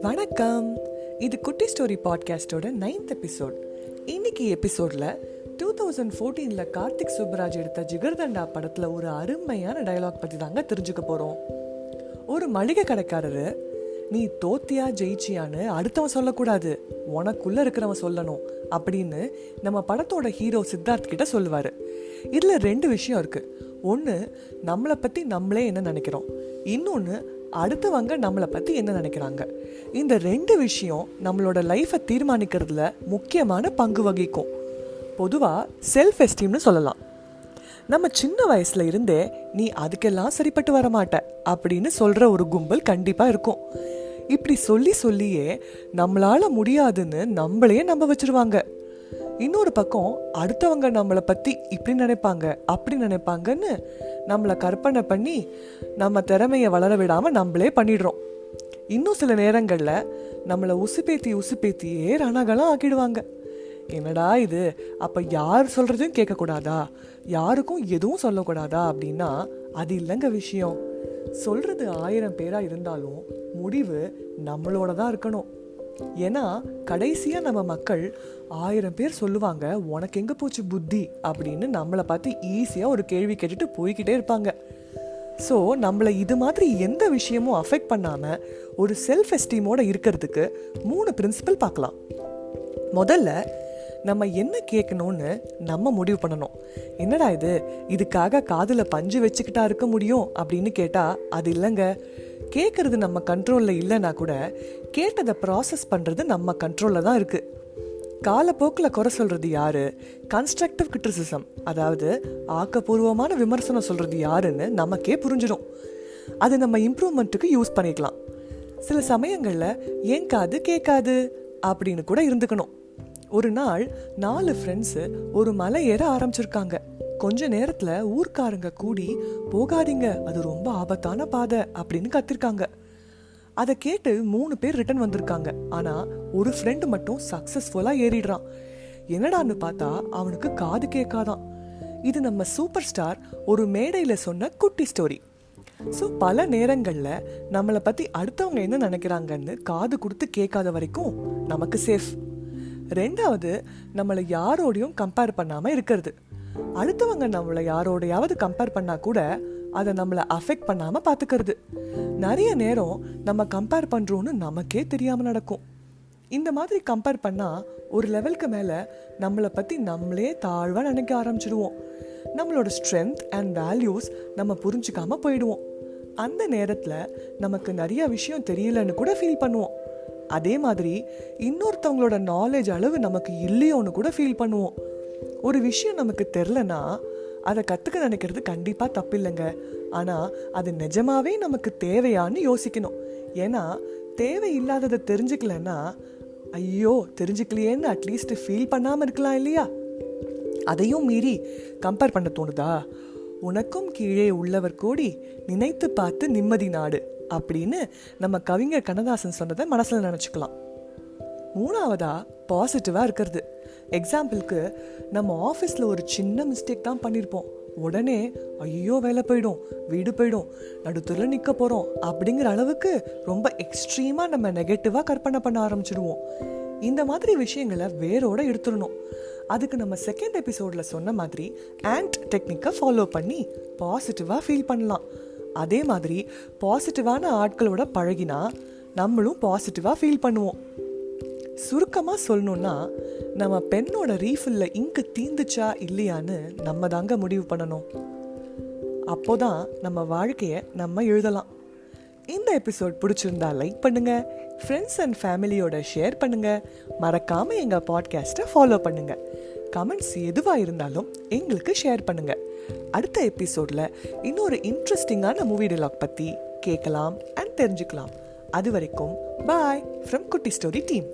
வணக்கம், இது குட்டி ஸ்டோரி பாட்காஸ்டோட 9th எபிசோட். இன்னைக்கு எபிசோட்ல 2014 கார்த்திக் சுப்பராஜ் எடுத்த ஜிகர்தண்டா படத்துல ஒரு அருமையான டயலாக் பத்தி தாங்க தெரிஞ்சுக்க போறோம். ஒரு மளிகை கடைக்காரரு, நீ தோத்தியா ஜெயிச்சியான்னு அடுத்தவன் சொல்லக்கூடாது, உனக்குள்ள இருக்கிறவன் சொல்லணும் அப்படின்னு நம்ம படத்தோட ஹீரோ சித்தார்த் கிட்ட சொல்லுவாரு. இதுல 2 விஷயம் இருக்கு. ஒன்று, நம்மளை பத்தி நம்மளே என்ன நினைக்கிறோம், இன்னொன்று அடுத்தவங்க நம்மளை பத்தி என்ன நினைக்கிறாங்க. இந்த 2 விஷயம் நம்மளோட லைஃபை தீர்மானிக்கிறதுல முக்கியமான பங்கு வகிக்கும். பொதுவா செல்ஃப் எஸ்டீம்னு சொல்லலாம். நம்ம சின்ன வயசுல இருந்தே நீ அதுக்கெல்லாம் சரிப்பட்டு வர மாட்ட அப்படின்னு சொல்ற ஒரு கும்பல் கண்டிப்பா இருக்கும். இப்படி சொல்லி சொல்லியே நம்மளால முடியாதுன்னு நம்மளையே நம்ப வச்சிருவாங்க. இன்னொரு பக்கம் அடுத்தவங்க நம்மளை பத்தி இப்படி நினைப்பாங்க அப்படி நினைப்பாங்கன்னு நம்மளை கற்பனை பண்ணி நம்ம திறமையை வளர விடாம நம்மளே பண்ணிடுறோம். இன்னும் சில நேரங்கள்ல நம்மளை உசுப்பேத்தியே ரணகலம் ஆக்கிடுவாங்க. என்னடா இது, அப்ப யார் சொல்றதையும் கேட்கக்கூடாதா, யாருக்கும் எதுவும் சொல்லக்கூடாதா அப்படின்னா அது இல்லைங்க விஷயம். சொல்றது 1000 பேரா இருந்தாலும் முடிவு நம்மளோட தான் இருக்கணும். ஏன்னா கடைசியா நம்ம மக்கள் 1000 பேர் சொல்லுவாங்க உனக்கு எங்க போச்சு புத்தி அப்படின்னு நம்மளை பார்த்து ஈஸியா ஒரு கேள்வி கேட்டுட்டு போய்கிட்டே இருப்பாங்க. ஸோ நம்மளை இது மாதிரி எந்த விஷயமும் அஃபெக்ட் பண்ணாம ஒரு செல்ஃப் எஸ்டீமோட இருக்கிறதுக்கு 3 பிரின்சிபல் பார்க்கலாம். முதல்ல, நம்ம என்ன கேட்கணும்னு நம்ம முடிவு பண்ணணும். என்னடா இது, இதுக்காக காதுல பஞ்சு வச்சுக்கிட்டா இருக்க முடியும் அப்படின்னு கேட்டா அது இல்லைங்க. கேட்கறது நம்ம கண்ட்ரோல்ல இல்லைன்னா கூட கேட்டதை ப்ராசஸ் பண்றது நம்ம கண்ட்ரோல்ல தான் இருக்கு. காலப்போக்கில் குறை சொல்றது யாரு, கன்ஸ்ட்ரக்டிவ் கிரிட்டிசிசம் அதாவது ஆக்கப்பூர்வமான விமர்சனம் சொல்றது யாருன்னு நமக்கே புரிஞ்சிடும். அது நம்ம இம்ப்ரூவ்மெண்ட்டுக்கு யூஸ் பண்ணிக்கலாம். சில சமயங்கள்ல ஏன் காது கேட்காது அப்படின்னு கூட இருந்துக்கணும். ஒரு நாள் 4 ஃப்ரெண்ட்ஸு ஒரு மலை ஏற ஆரம்பிச்சிருக்காங்க. கொஞ்ச நேரத்துல ஊர்க்காரங்க கூடி போகாதீங்க, அது ரொம்ப ஆபத்தான பாதை அப்படின்னு கத்திருக்காங்க. அதை கேட்டு 3 பேர் ரிட்டர்ன் வந்திருக்காங்க. ஆனா ஒரு ஃப்ரெண்டு மட்டும் சக்சஸ்ஃபுல்லா ஏறிடுறான். என்னடான்னு பார்த்தா அவனுக்கு காது கேட்காதான். இது நம்ம சூப்பர் ஸ்டார் ஒரு மேடையில சொன்ன குட்டி ஸ்டோரி. ஸோ பல நேரங்கள்ல நம்மளை பத்தி அடுத்தவங்க என்ன நினைக்கிறாங்கன்னு காது கொடுத்து கேட்காத வரைக்கும் நமக்கு சேஃப். 2வது, நம்மளை யாரோடையும் கம்பேர் பண்ணாம இருக்கிறது. அடுத்தவங்க நம்மளை யாரோடையாவது கம்பேர் பண்ணா கூட அதை நம்மளை அஃபெக்ட் பண்ணாம பாத்துக்கிறது. நிறைய நேரம் நம்ம கம்பேர் பண்றோம்னு நமக்கே தெரியாம நடக்கும். இந்த மாதிரி கம்பேர் பண்ணா ஒரு லெவலுக்கு மேல நம்மளை பத்தி நம்மளே தாழ்வா நினைக்க ஆரம்பிச்சிடுவோம். நம்மளோட ஸ்ட்ரென்த் அண்ட் வேல்யூஸ் நம்ம புரிஞ்சுக்காம போயிடுவோம். அந்த நேரத்துல நமக்கு நிறைய விஷயம் தெரியலன்னு கூட ஃபீல் பண்ணுவோம். அதே மாதிரி இன்னொருத்தவங்களோட நாலேஜ் அளவு நமக்கு இல்லையோன்னு கூட ஃபீல் பண்ணுவோம். ஒரு விஷயம் நமக்கு தெரிலனா அதை கற்றுக்க நினைக்கிறது கண்டிப்பாக தப்பில்லைங்க. ஆனால் அது நிஜமாவே நமக்கு தேவையான்னு யோசிக்கணும். ஏன்னா தேவையில்லாததை தெரிஞ்சுக்கலன்னா ஐயோ தெரிஞ்சுக்கலையேன்னு அட்லீஸ்ட் ஃபீல் பண்ணாமல் இருக்கலாம் இல்லையா? அதையும் மீறி கம்பேர் பண்ண தோணுதா? உனக்கும் கீழே உள்ளவர் கோடி, நினைத்து பார்த்து நிம்மதி நாடு அப்படின்னு நம்ம கவிஞர் கண்ணதாசன் சொன்னதை மனசுல நினைச்சுக்கலாம். 3வதா, பாசிட்டிவா இருக்கிறது. எக்ஸாம்பிளுக்கு, நம்ம ஆஃபீஸில் ஒரு சின்ன மிஸ்டேக் தான் பண்ணியிருப்போம். உடனே ஐயோ வேலை போயிடும், வீடு போயிடும், நடுத்தூரில் நிற்க போகிறோம் அப்படிங்கிற அளவுக்கு ரொம்ப எக்ஸ்ட்ரீமாக நம்ம நெகட்டிவாக கற்பனை பண்ண ஆரம்பிச்சிடுவோம். இந்த மாதிரி விஷயங்களை வேரோட எடுத்துடணும். அதுக்கு நம்ம 2nd எபிசோடில் சொன்ன மாதிரி ஆண்ட் டெக்னிக்கை ஃபாலோ பண்ணி பாசிட்டிவாக ஃபீல் பண்ணலாம். அதே மாதிரி பாசிட்டிவான ஆட்களோட பழகினா நம்மளும் பாசிட்டிவாக ஃபீல் பண்ணுவோம். சுருக்கமாக சொல்லணும்னா, நம்ம பெண்ணோட ரீஃபில்ல இங்கு தீந்துச்சா இல்லையான்னு நம்ம தாங்க முடிவு பண்ணணும். அப்போதான் நம்ம வாழ்க்கையை நம்ம எழுதலாம். இந்த எபிசோட் பிடிச்சிருந்தா லைக் பண்ணுங்க, ஃப்ரெண்ட்ஸ் அண்ட் ஃபேமிலியோட ஷேர் பண்ணுங்க, மறக்காம எங்க பாட்காஸ்ட்டை ஃபாலோ பண்ணுங்க. கமெண்ட்ஸ் எதுவாக இருந்தாலும் எங்களுக்கு ஷேர் பண்ணுங்க. அடுத்த எபிசோட்ல இன்னொரு இன்ட்ரெஸ்டிங்கான மூவி டயலாக் பத்தி கேட்கலாம் அண்ட் தெரிஞ்சுக்கலாம். அது வரைக்கும் பாய் ஃப்ரம் குட்டி ஸ்டோரி டீம்.